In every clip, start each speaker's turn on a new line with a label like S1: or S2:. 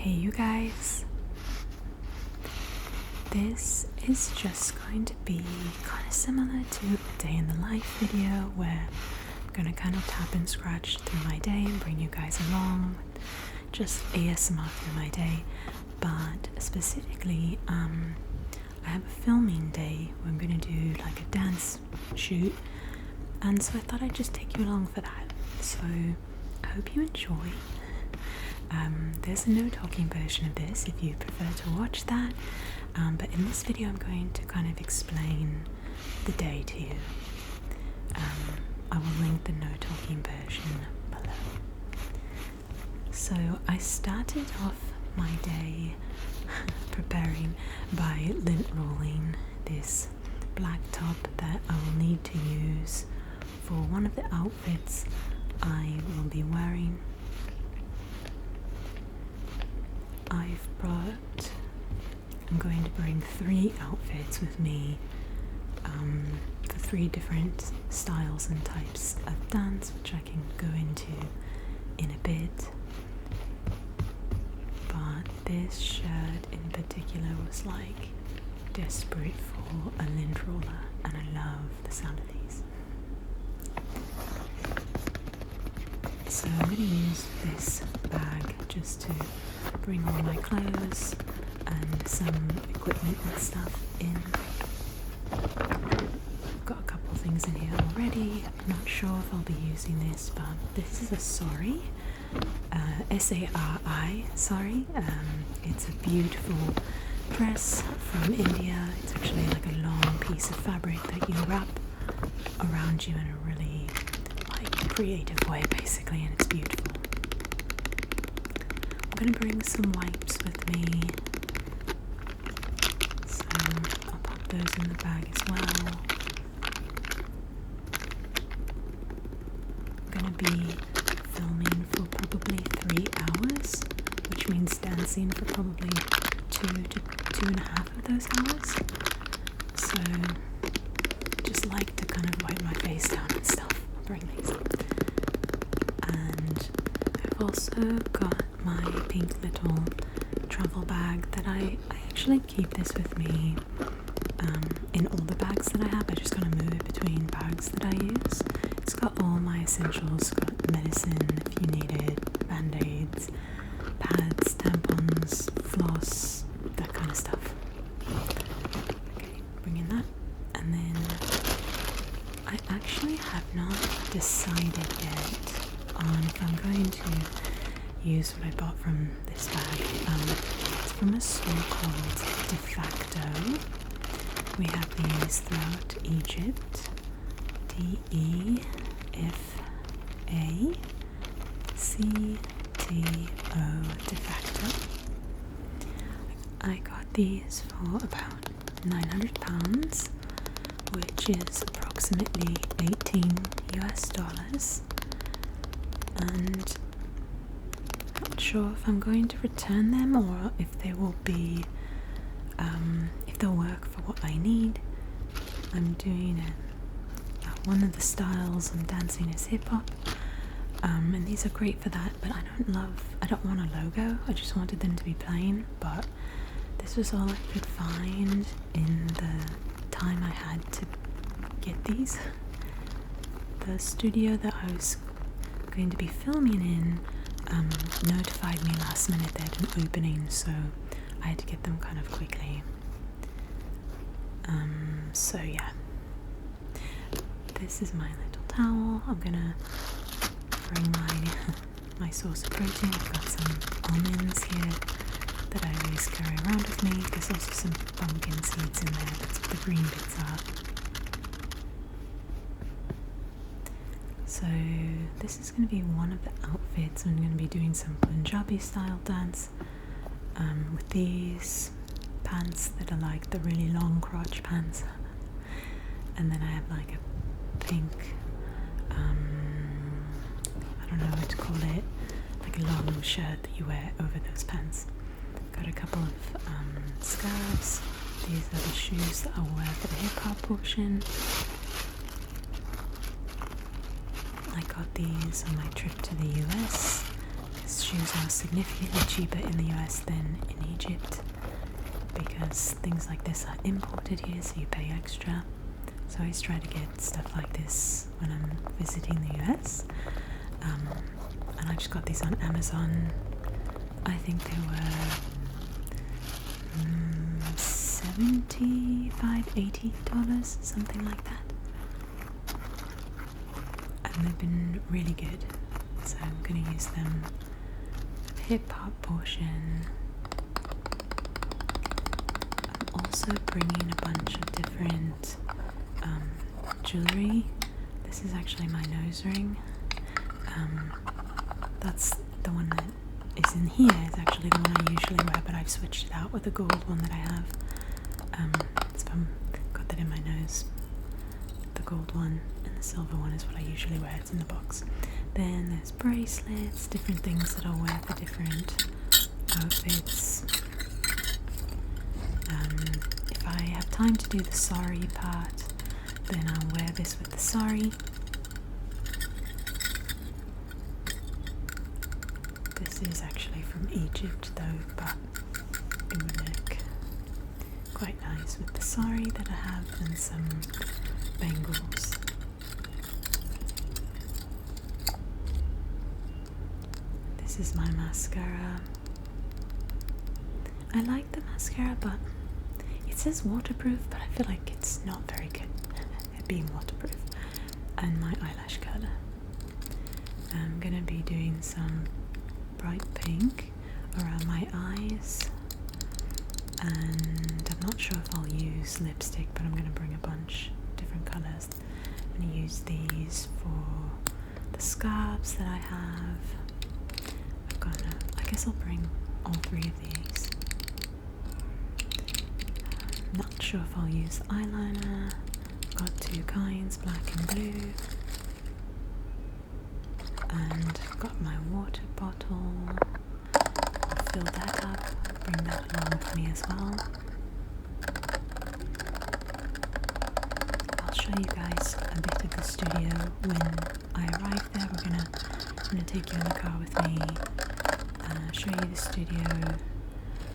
S1: Hey you guys, this is just going to be kind of similar to a day in the life video where I'm going to kind of tap and scratch through my day and bring you guys along with just ASMR through my day. But specifically, I have a filming day where I'm going to do like a dance shoot, and so I thought I'd just take you along for that. So I hope you enjoy. There's a no talking version of this if you prefer to watch that, but in this video I'm going to kind of explain the day to you. I will link the no talking version below. So I started off my day preparing by lint rolling this black top that I will need to use for one of the outfits I will be wearing. I'm going to bring 3 outfits with me for 3 different styles and types of dance, which I can go into in a bit. But this shirt in particular was like desperate for a lint roller, and I love the sound of these. So I'm going to use this bag just to bring all my clothes and some equipment and stuff in. I've got a couple of things in here already. I'm not sure if I'll be using this, but this is a sari, S-A-R-I, sari. It's a beautiful dress from India. It's actually like a long piece of fabric that you wrap around you in a really creative way basically, and it's beautiful. I'm going to bring some wipes with me, so I'll pop those in the bag as well. I'm going to be filming for probably 3 hours, which means dancing for probably 2 to 2.5 of those hours. So just like to kind of wipe my face down and stuff. I'll bring these. And I've also got my pink little travel bag that I actually keep this with me in all the bags that I have. I just kind of move it between bags that I use. It's got all my essentials. It's got medicine if you need it, band-aids, pads, tampons, floss, that kind of stuff. Okay, bring in that. And then I actually have not decided yet on if I'm going to use what I bought from this bag. It's from a store called De Facto. We have these throughout Egypt. DEFACTO. De Facto. I got these for about £900, which is approximately $18 US. And I'm not sure if I'm going to return them or if they will be, if they'll work for what I need. I'm doing one of the styles I'm dancing is hip hop, and these are great for that. But I don't want a logo. I just wanted them to be plain. But this was all I could find in the time I had to get these. The studio that I was going to be filming in notified me last minute they had an opening, so I had to get them kind of quickly. So yeah, this is my little towel. I'm gonna bring my source of protein. I've got some almonds here that I always carry around with me. There's also some pumpkin seeds in there. That's what the green bits are. So this is going to be one of the outfits. I'm going to be doing some Punjabi style dance with these pants that are like the really long crotch pants, and then I have like a pink, I don't know what to call it, like a long shirt that you wear over those pants. Got a couple of scarves. These are the shoes that I'll wear for the hip hop portion. I got these on my trip to the US. This shoes are significantly cheaper in the US than in Egypt because things like this are imported here, so you pay extra. So I always try to get stuff like this when I'm visiting the US. And I just got these on Amazon. I think they were $75, $80, something like that. And they've been really good. So I'm going to use them for the hip hop portion. I'm also bringing a bunch of different jewelry. This is actually my nose ring. That's the one that is in here. Is actually the one I usually wear, but I've switched it out with the gold one that I have. So I've got that in my nose. The gold one and the silver one is what I usually wear. It's in the box. Then there's bracelets, different things that I'll wear for different outfits. If I have time to do the sari part, then I'll wear this with the sari. This is actually from Egypt though, but it would look quite nice with the sari that I have and some bangles. This is my mascara. I like the mascara, but it says waterproof, but I feel like it's not very good at being waterproof. And my eyelash curler. I'm gonna be doing some bright pink around my eyes, and I'm not sure if I'll use lipstick, but I'm gonna bring a bunch of different colours. I'm gonna use these for the scarves that I have. I guess I'll bring all three of these. Not sure if I'll use eyeliner. Got two kinds, black and blue. And I've got my water bottle. I'll fill that up, bring that along with me as well. I'll show you guys a bit of the studio when I arrive there. I'm gonna take you in the car with me, show you the studio.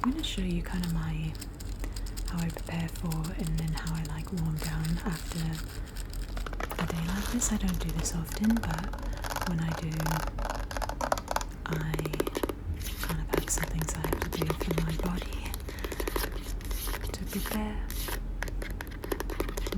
S1: I'm gonna show you kind of how I prepare for and then how I like warm down after a day like this. I don't do this often, but when I do, I kind of have some things I have to do for my body to prepare.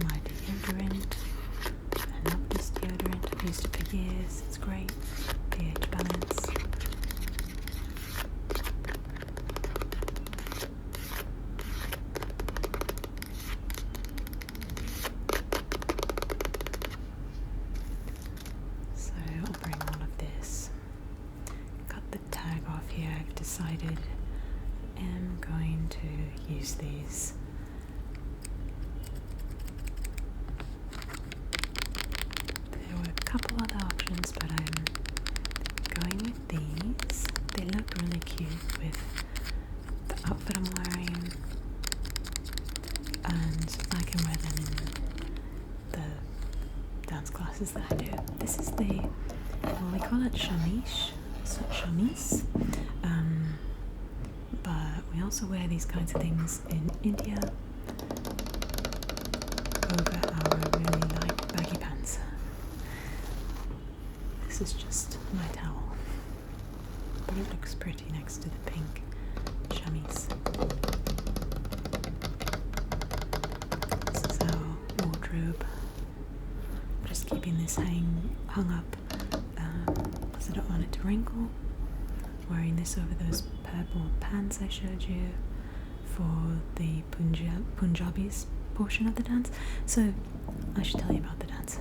S1: My deodorant. I love this deodorant. I've used it for years. It's great. pH balance. So I'll bring all of this. Cut the tag off here. I've decided I'm going to use these. There were a couple other options, but I'm going with these. They look really cute with the outfit I'm wearing, and I can wear them in the dance classes that I do. This is well, we call it chemise, but we also wear these kinds of things in India over our really light baggy pants. This is just my towel, but it looks pretty next to the pink chemise. This is our wardrobe. I'm just keeping this hung up because I don't want it to wrinkle. Wearing this over those purple pants I showed you for the Punjabis portion of the dance. So I should tell you about the dance.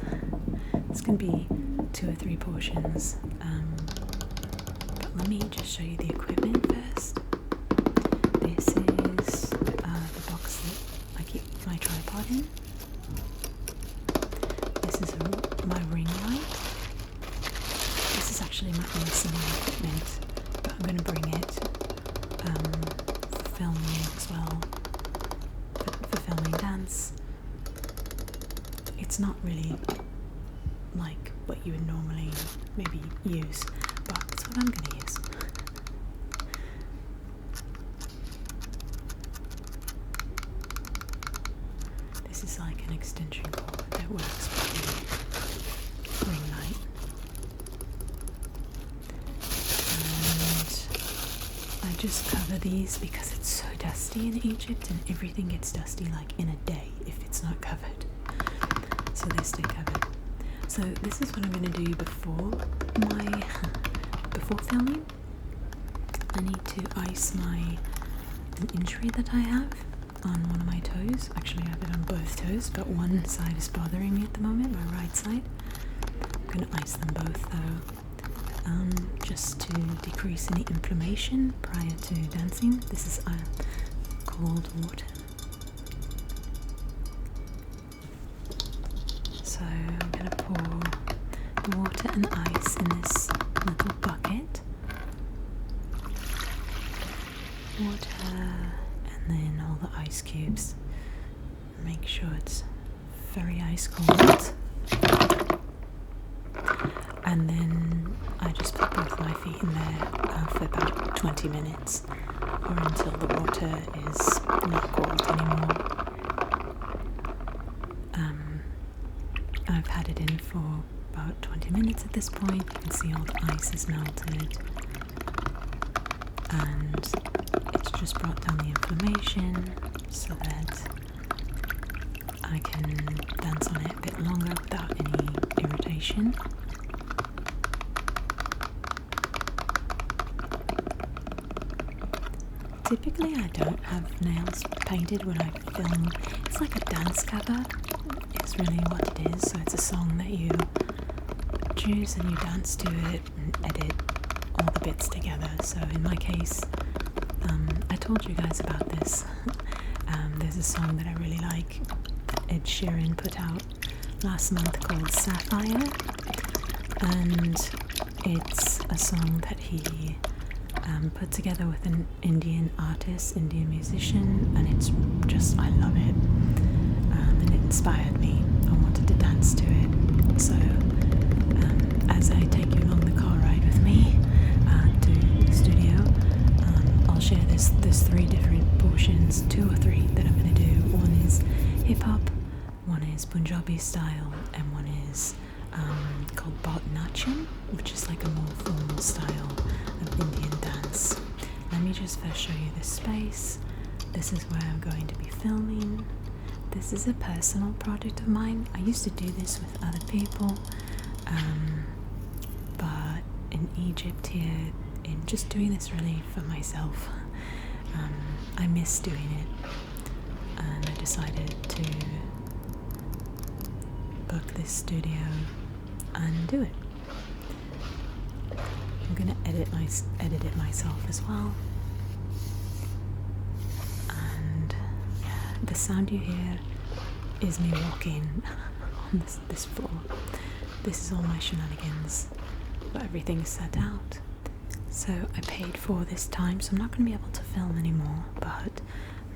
S1: It's going to be 2 or 3 portions, but let me just show you the equipment first. This is the box that I keep my tripod in. This is my ring light. This is actually my own similar equipment, but I'm going to bring it for filming as well, for filming dance. It's not really like what you would normally maybe use, but it's what I'm going to use. just cover these because it's so dusty in Egypt, and everything gets dusty like in a day if it's not covered. So they stay covered. So this is what I'm going to do before filming. I need to ice an injury that I have on one of my toes. Actually, I have it on both toes, but one side is bothering me at the moment, my right side. I'm going to ice them both though, just to decrease any inflammation prior to dancing. This is cold water. So I'm going to pour the water and ice in this little bucket. Water and then all the ice cubes. Make sure it's very ice cold. And then I just put both my feet in there for about 20 minutes or until the water is not cold anymore. I've had it in for about 20 minutes at this point. You can see all the ice is melted and it's just brought down the inflammation so that I can dance on it a bit longer without any irritation. Typically I don't have nails painted when I film. It's like a dance cover, is really what it is. So it's a song that you choose and you dance to it and edit all the bits together. So in my case, I told you guys about this. There's a song that I really like that Ed Sheeran put out last month called Sapphire, and it's a song that he put together with an Indian artist, Indian musician, and it's just, I love it, and it inspired me. I wanted to dance to it. So as I take you along the car ride with me to the studio, I'll share there's 3 different portions, 2 or 3 that I'm going to do. One is hip-hop, one is Punjabi style, and one is called Bharatanatyam, which is like a more formal style of Indian dance. Let me just first show you this space. This is where I'm going to be filming. This is a personal project of mine. I used to do this with other people, but in Egypt here, in just doing this really for myself, I miss doing it, and I decided to book this studio and do it. I'm gonna edit it myself as well, and the sound you hear is me walking on this floor. This is all my shenanigans, but everything's set out. So I paid for this time, so I'm not going to be able to film anymore, but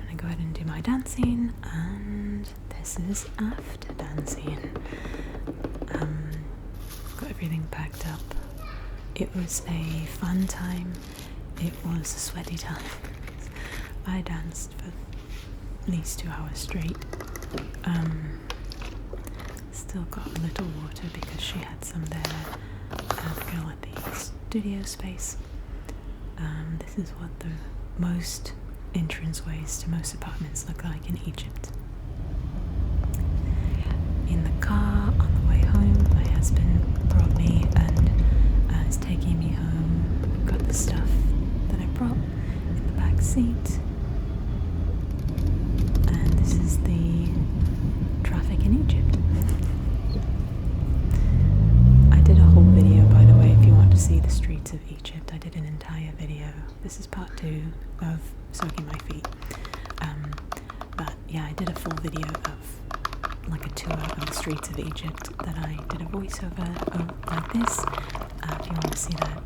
S1: I'm going to go ahead and do my dancing, and this is after dancing. Got everything packed up. It was a fun time. It was a sweaty time. I danced for at least 2 hours straight. Still got a little water because she had some there. The girl at the studio space. This is what the most entranceways to most apartments look like in Egypt. In the car on the way home, my husband brought me and is taking me home. Got the stuff that I brought in the back seat. And this is the traffic in Egypt. I did a whole video, by the way, if you want to see the streets of Egypt. I did an entire video. This is part 2 of soaking my feet. But yeah, I did a full video of like a tour of the streets of Egypt that I did a voiceover of like this. If you want to see that,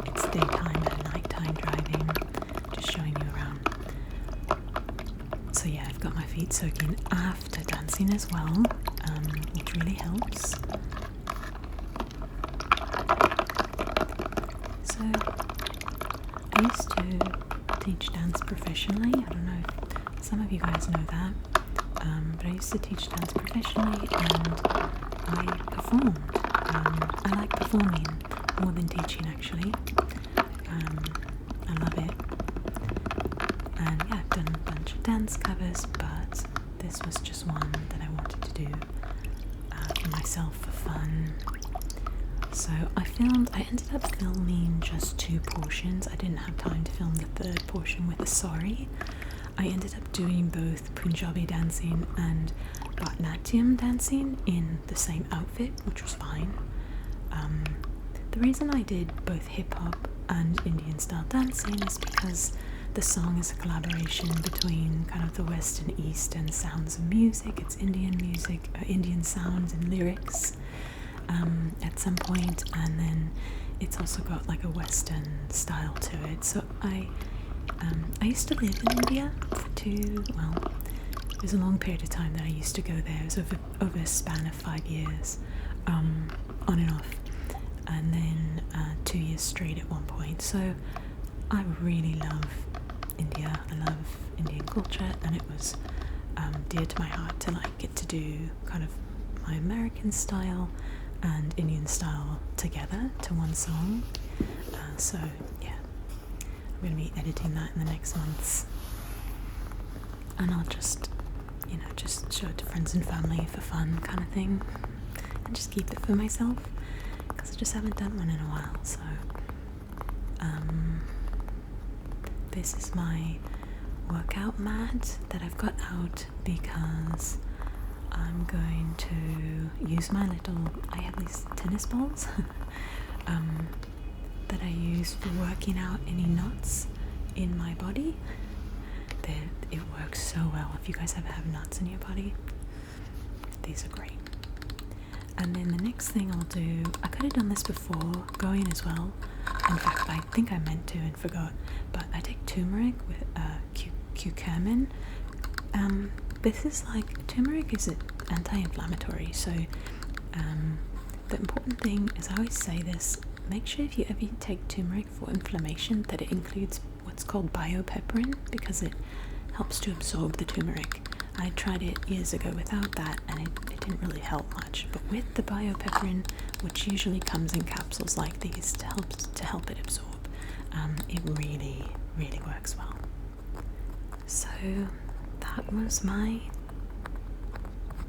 S1: it's daytime and nighttime driving, just showing you around. So yeah, I've got my feet soaking after dancing as well, which really helps. So I used to teach dance professionally. I don't know if some of you guys know that, but I used to teach dance professionally and I performed. I like performing more than teaching, actually. I love it. And yeah, I've done a bunch of dance covers, but this was just one that I wanted to do for myself for fun. So I ended up filming just 2 portions. I didn't have time to film the 3rd portion with the sari. I ended up doing both Punjabi dancing and Bharatanatyam dancing in the same outfit, which was fine. The reason I did both hip-hop and Indian style dancing is because the song is a collaboration between kind of the West and East and sounds of music. It's Indian music, Indian sounds and lyrics at some point, and then it's also got like a Western style to it. So I used to live in India for it was a long period of time that I used to go there. It was over a span of 5 years, on and off, and then 2 years straight at one point. So I really love India. I love Indian culture, and it was dear to my heart to like get to do kind of my American style and Indian style together to one song. So yeah, I'm going to be editing that in the next months, and I'll just show it to friends and family for fun kind of thing, and just keep it for myself because I just haven't done one in a while. So this is my workout mat that I've got out because I'm going to use my I have these tennis balls that I use for working out any knots in my body. It works so well. If you guys ever have knots in your body, these are great. And then the next thing I'll do, I could have done this before going as well. In fact, I think I meant to and forgot, but I take turmeric with curcumin. This is like, turmeric is anti-inflammatory, so the important thing is, I always say this, make sure if you ever take turmeric for inflammation that it includes what's called biopeprin, because it helps to absorb the turmeric. I tried it years ago without that, and it didn't really help much, but with the biopeprin, which usually comes in capsules like these to help it absorb, it really works well. So that was my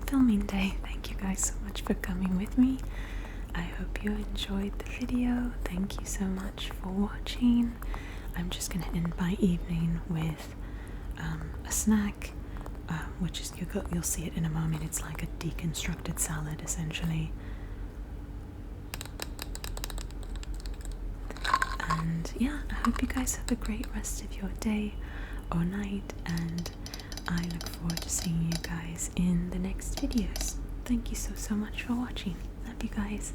S1: filming day. Thank you guys so much for coming with me. I hope you enjoyed the video. Thank you so much for watching. I'm just gonna end my evening with a snack, which is, you'll see it in a moment. It's like a deconstructed salad essentially. And yeah, I hope you guys have a great rest of your day or night, and I look forward to seeing you guys in the next videos. Thank you so much for watching. Love you guys.